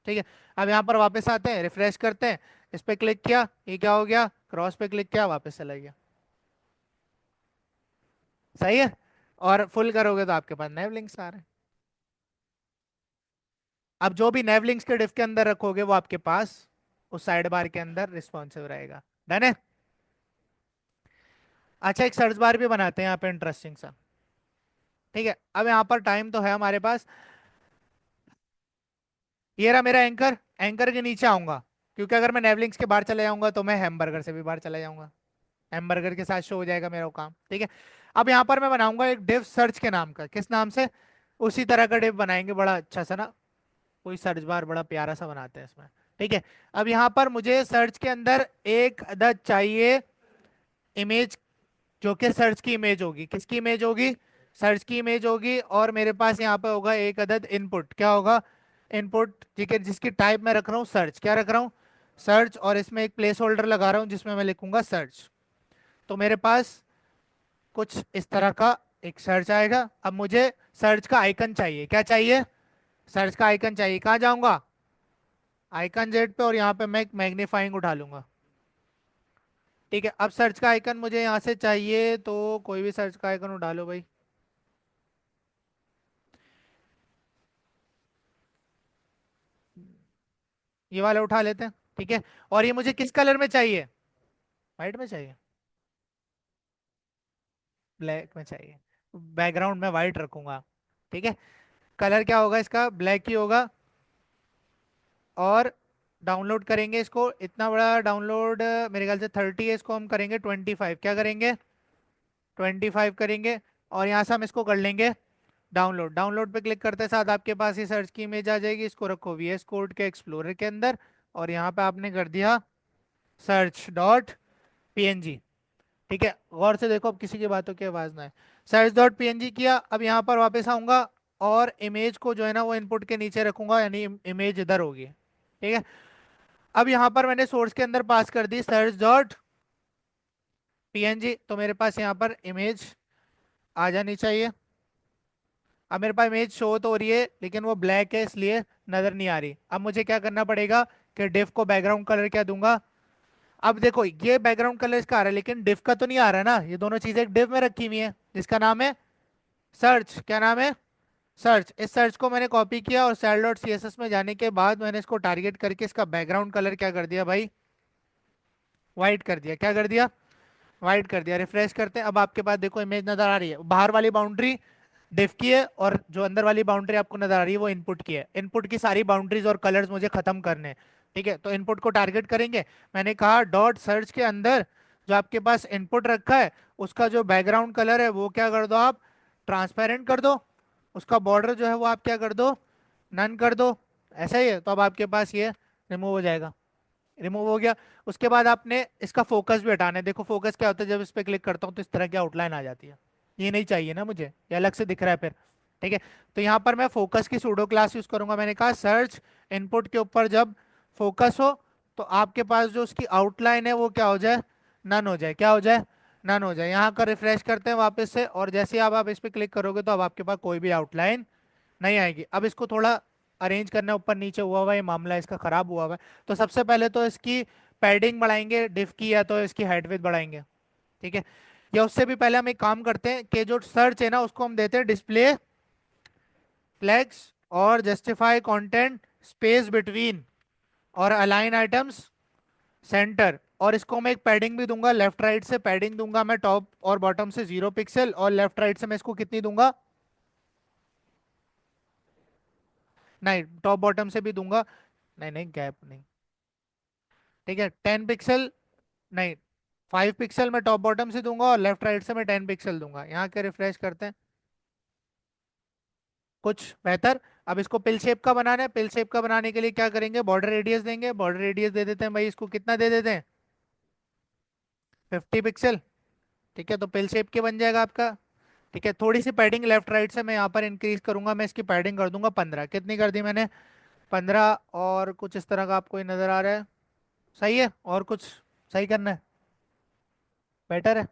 ठीक है, अब यहाँ पर वापस आते हैं, रिफ्रेश करते हैं। इस पे क्लिक किया, ये क्या हो गया, क्रॉस पे क्लिक किया, वापस चला गया। सही है। और फुल करोगे तो आपके पास नए लिंक्स आ रहे हैं। अब जो भी नैव लिंक्स के डिफ के अंदर रखोगे वो आपके पास उस साइड बार के अंदर रिस्पॉन्सिव रहेगा। डन है। अच्छा, एक सर्च बार भी बनाते हैं यहाँ पे इंटरेस्टिंग सा। ठीक है, अब यहाँ पर टाइम तो है हमारे पास। ये रहा मेरा एंकर। एंकर के नीचे आऊंगा, क्योंकि अगर मैं नेवलिंक्स के बाहर चले जाऊंगा तो मैं हैमबर्गर से भी बाहर चला जाऊंगा। हैमबर्गर के साथ शो हो जाएगा मेरा वो काम। ठीक है, अब यहाँ पर मैं बनाऊंगा एक डिव सर्च के नाम का। किस नाम से? उसी तरह का डिव बनाएंगे, बड़ा अच्छा सा ना, कोई सर्च बार बड़ा प्यारा सा बनाते हैं इसमें। ठीक है, अब यहाँ पर मुझे सर्च के अंदर एक अदद चाहिए इमेज, जो कि सर्च की इमेज होगी। किसकी इमेज होगी? सर्च की इमेज होगी। और मेरे पास यहाँ पे होगा एक अदद इनपुट। क्या होगा? इनपुट। ठीक है, जिसकी टाइप मैं रख रहा हूँ सर्च। क्या रख रहा हूँ? सर्च। और इसमें एक प्लेस होल्डर लगा रहा हूँ जिसमें मैं लिखूंगा सर्च। तो मेरे पास कुछ इस तरह का एक सर्च आएगा। अब मुझे सर्च का आइकन चाहिए। क्या चाहिए? सर्च का आइकन चाहिए। कहाँ जाऊंगा? आइकन जेड पे, और यहाँ पे मैं एक मैग्नीफाइंग उठा लूंगा। ठीक है, अब सर्च का आइकन मुझे यहाँ से चाहिए, तो कोई भी सर्च का आइकन उठा लो भाई। ये वाला उठा लेते हैं। ठीक है, और ये मुझे किस कलर में चाहिए? वाइट में चाहिए? ब्लैक में चाहिए? बैकग्राउंड में वाइट रखूंगा। ठीक है, कलर क्या होगा इसका? ब्लैक ही होगा। और डाउनलोड करेंगे इसको, इतना बड़ा डाउनलोड मेरे ख्याल से 30 है, इसको हम करेंगे 25। क्या करेंगे? 25 करेंगे। और यहाँ से हम इसको कर लेंगे डाउनलोड। डाउनलोड पे क्लिक करते साथ आपके पास ये सर्च की इमेज आ जाएगी। इसको रखो VS कोड के एक्सप्लोरर के अंदर, और यहाँ पे आपने कर दिया सर्च डॉट PNG। ठीक है, गौर से देखो, अब किसी की बातों की आवाज ना है। सर्च डॉट PNG किया। अब यहाँ पर वापस आऊंगा, और इमेज को जो है ना वो इनपुट के नीचे रखूंगा, यानी इमेज इधर होगी। ठीक है, अब यहाँ पर मैंने सोर्स के अंदर पास कर दी सर्च डॉट PNG, तो मेरे पास यहाँ पर इमेज आ जानी चाहिए। अब मेरे पास इमेज शो तो हो रही है, लेकिन वो ब्लैक है इसलिए नजर नहीं आ रही। अब मुझे क्या करना पड़ेगा कि डिफ को बैकग्राउंड कलर क्या दूंगा। अब देखो ये बैकग्राउंड कलर इसका आ रहा है, लेकिन डिफ का तो नहीं आ रहा ना। ये दोनों चीजें एक डिव में रखी हुई है जिसका नाम है सर्च। क्या नाम है? सर्च। इस सर्च को मैंने कॉपी किया, और सेल डॉट CSS में जाने के बाद मैंने इसको टारगेट करके इसका बैकग्राउंड कलर क्या कर दिया भाई, वाइट कर दिया। क्या कर दिया? वाइट कर दिया। रिफ्रेश करते हैं, अब आपके पास देखो इमेज नजर आ रही है। बाहर वाली बाउंड्री डिफ की है, और जो अंदर वाली बाउंड्री आपको नजर आ रही है वो इनपुट की है। इनपुट की सारी बाउंड्रीज और कलर्स मुझे खत्म करने हैं। ठीक है, तो इनपुट को टारगेट करेंगे। मैंने कहा डॉट सर्च के अंदर जो आपके पास इनपुट रखा है उसका जो बैकग्राउंड कलर है वो क्या कर दो आप, ट्रांसपेरेंट कर दो। उसका बॉर्डर जो है वो आप क्या कर दो, नन कर दो। ऐसा ही है, तो अब आपके पास ये रिमूव हो जाएगा। रिमूव हो गया। उसके बाद आपने इसका फोकस भी हटाना है। देखो फोकस क्या होता है, जब इस पे क्लिक करता हूँ तो इस तरह की आउटलाइन आ जाती है। ये नहीं चाहिए ना मुझे, ये अलग से दिख रहा है फिर। ठीक है, तो यहाँ पर मैं फोकस की सूडो क्लास यूज करूंगा। मैंने कहा सर्च इनपुट के ऊपर जब फोकस हो तो आपके पास जो उसकी आउटलाइन है वो क्या हो जाए, नन हो जाए। क्या हो जाए, नन हो जाए। यहाँ का रिफ्रेश करते हैं वापस से, और जैसे ही आप इस पे क्लिक करोगे तो अब आपके पास कोई भी आउटलाइन नहीं आएगी। अब इसको थोड़ा अरेंज करना है, ऊपर नीचे हुआ हुआ है, ये मामला इसका खराब हुआ हुआ है। तो सबसे पहले तो इसकी पैडिंग बढ़ाएंगे डिफ की, या तो इसकी हाइट विड्थ बढ़ाएंगे। ठीक है, या उससे भी पहले हम एक काम करते हैं कि जो सर्च है ना उसको हम देते हैं डिस्प्ले फ्लैग्स और जस्टिफाई कंटेंट स्पेस बिटवीन और अलाइन आइटम्स सेंटर। और इसको मैं एक पैडिंग भी दूंगा, लेफ्ट राइट से पैडिंग दूंगा मैं टॉप और बॉटम से 0 पिक्सल, और लेफ्ट राइट से मैं इसको कितनी दूंगा, नहीं टॉप बॉटम से भी दूंगा, नहीं नहीं गैप नहीं। ठीक है 10 पिक्सल, नहीं 5 पिक्सल मैं टॉप बॉटम से दूंगा, और लेफ्ट राइट से मैं 10 पिक्सल दूंगा। यहाँ के रिफ्रेश करते हैं, कुछ बेहतर। अब इसको पिल शेप का बनाना है। पिल शेप का बनाने के लिए क्या करेंगे, बॉर्डर रेडियस देंगे। बॉर्डर रेडियस दे देते हैं भाई, इसको कितना दे देते हैं, 50 पिक्सल। ठीक है, तो पिल शेप के बन जाएगा आपका। ठीक है, थोड़ी सी पैडिंग लेफ्ट राइट से मैं यहाँ पर इंक्रीज करूंगा। मैं इसकी पैडिंग कर दूंगा 15। कितनी कर दी मैंने, 15। और कुछ इस तरह का आपको ये नजर आ रहा है, सही है। और कुछ सही करना है, बेटर है।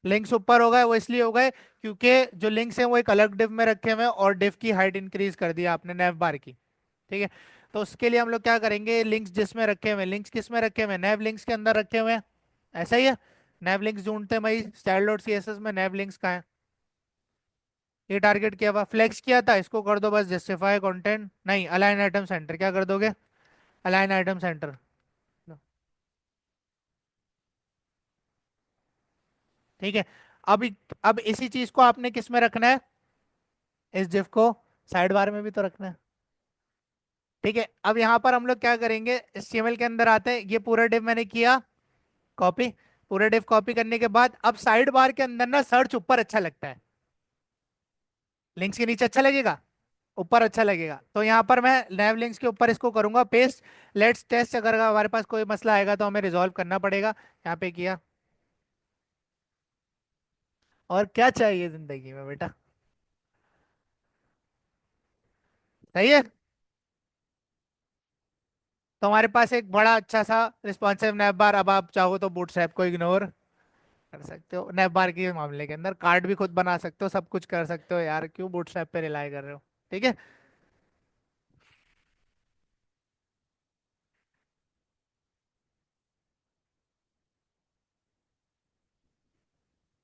लिंक्स ऊपर हो गए, वो इसलिए हो गए क्योंकि जो लिंक्स हैं वो एक अलग डिव में रखे हुए हैं, और डिव की हाइट इंक्रीज कर दी आपने नेव बार की। ठीक है, तो उसके लिए हम लोग क्या करेंगे, लिंक्स जिसमें रखे हुए हैं, लिंक्स किस में रखे हुए हैं, नेव लिंक्स के अंदर रखे हुए हैं। ऐसा ही है, नेव लिंक्स ढूंढते हैं भाई style dot C S S में, नेव लिंक्स का है। ये टारगेट किया हुआ, फ्लेक्स किया था, इसको कर दो बस जस्टिफाई कंटेंट, नहीं अलाइन आइटम सेंटर। क्या कर दोगे, अलाइन आइटम सेंटर। ठीक है, अब अब इसी चीज को आपने किस में रखना है, इस div को साइड बार में भी तो रखना है। ठीक है, अब यहाँ पर हम लोग क्या करेंगे, HTML के अंदर आते हैं। ये पूरा div मैंने किया कॉपी। पूरा div कॉपी करने के बाद अब साइड बार के अंदर ना सर्च ऊपर अच्छा लगता है, लिंक्स के नीचे अच्छा लगेगा, ऊपर अच्छा लगेगा। तो यहाँ पर मैं नैव लिंक्स के ऊपर इसको करूंगा पेस्ट। लेट्स टेस्ट, अगर हमारे पास कोई मसला आएगा तो हमें रिजॉल्व करना पड़ेगा। यहाँ पे किया, और क्या चाहिए जिंदगी में बेटा, सही है। तो हमारे पास एक बड़ा अच्छा सा रिस्पॉन्सिव नैव बार। अब आप चाहो तो बूटस्ट्रैप को इग्नोर कर सकते हो, नैव बार के मामले के अंदर कार्ड भी खुद बना सकते हो, सब कुछ कर सकते हो यार, क्यों बूटस्ट्रैप पे रिलाई कर रहे हो। ठीक है,